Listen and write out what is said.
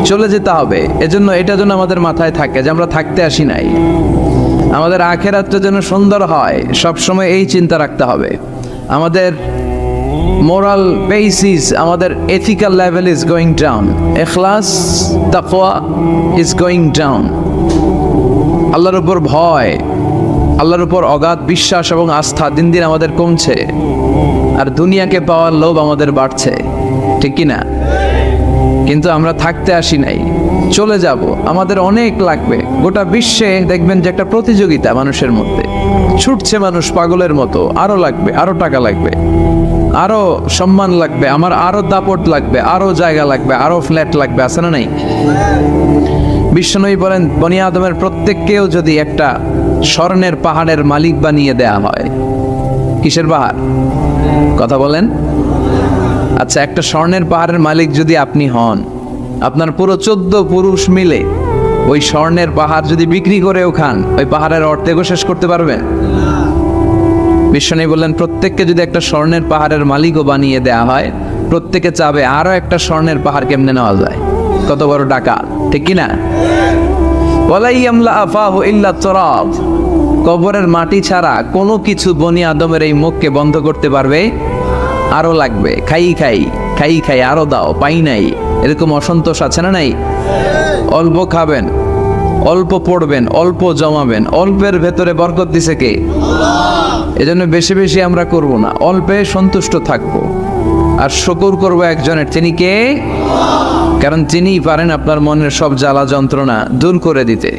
চলে যেতে হবে। এজন্য এটা যেন আমাদের মাথায় থাকে যে আমরা থাকতে আসি নাই। আমাদের আখিরাতটা যেন সুন্দর হয়, সবসময় এই চিন্তা রাখতে হবে। আমাদের মোরাল বেসিস, আমাদের ethical level is going down, ইখলাস তাকওয়া ইজ গোয়িং ডাউন। আল্লাহর উপর ভয়, আল্লাহর উপর অগাধ বিশ্বাস এবং আস্থা দিন দিন আমাদের কমছে, আর দুনিয়াকে পাওয়ার লোভ আমাদের বাড়ছে, ঠিক কি না? কিন্তু আমরা থাকতে আসি নাই, চলে যাব। আমাদের অনেক লাগবে। গোটা বিশ্বে দেখবেন যে একটা প্রতিযোগিতা মানুষের মধ্যে, ছুটছে মানুষ পাগলের মতো। আরো লাগবে, আরো টাকা লাগবে, আরো সম্মান লাগবে, আমার আরো দাপট লাগবে, আরো জায়গা লাগবে, আরো ফ্ল্যাট লাগবে, আছে না নাই? বিশ্বনবী বলেন, বনি আদমের প্রত্যেককেও যদি একটা স্বর্ণের পাহাড়ের মালিক বানিয়ে দেয়া হয়। কিসের পাহাড়? কথা বলেন। আচ্ছা, একটা স্বর্ণের পাহাড়ের মালিক যদি আপনি হন, আপনার পুরো 14 পুরুষ মিলে ওই স্বর্ণের পাহাড় যদি বিক্রি করেও খান, ওই পাহাড়ের অর্ধেকও শেষ করতে পারবেন? বিশ্বনবী বললেন, প্রত্যেককে যদি একটা স্বর্ণের পাহাড়ের মালিকও বানিয়ে দেয়া হয়, প্রত্যেকে চাবে আরো একটা স্বর্ণের পাহাড় কেমনে নেওয়া যায়। কত বড় টাকা, ঠিক কিনা? ওয়ালাই ইয়ামলা আফাহু ইল্লা তুরাব, কবরের মাটি ছাড়া কোনো কিছু বনি আদমের এই মুখকে বন্ধ করতে পারবে? আরো লাগবে, খাই খাই খাই খাই, আরো দাও, পাই নাই, এরকম অসন্তোষ আছে না নাই? অল্প খাবেন, অল্প পড়বেন, অল্প জমাবেন, অল্পের ভেতরে বরকত দিছে কে? এজন্য বেশি বেশি আমরা করব না, অল্পে সন্তুষ্ট থাকবো, আর শুকর করবো একজনের, তিনি কে? কারণ তিনিই পারেন আপনার মনের সব জ্বালা যন্ত্রণা দূর করে দিতে।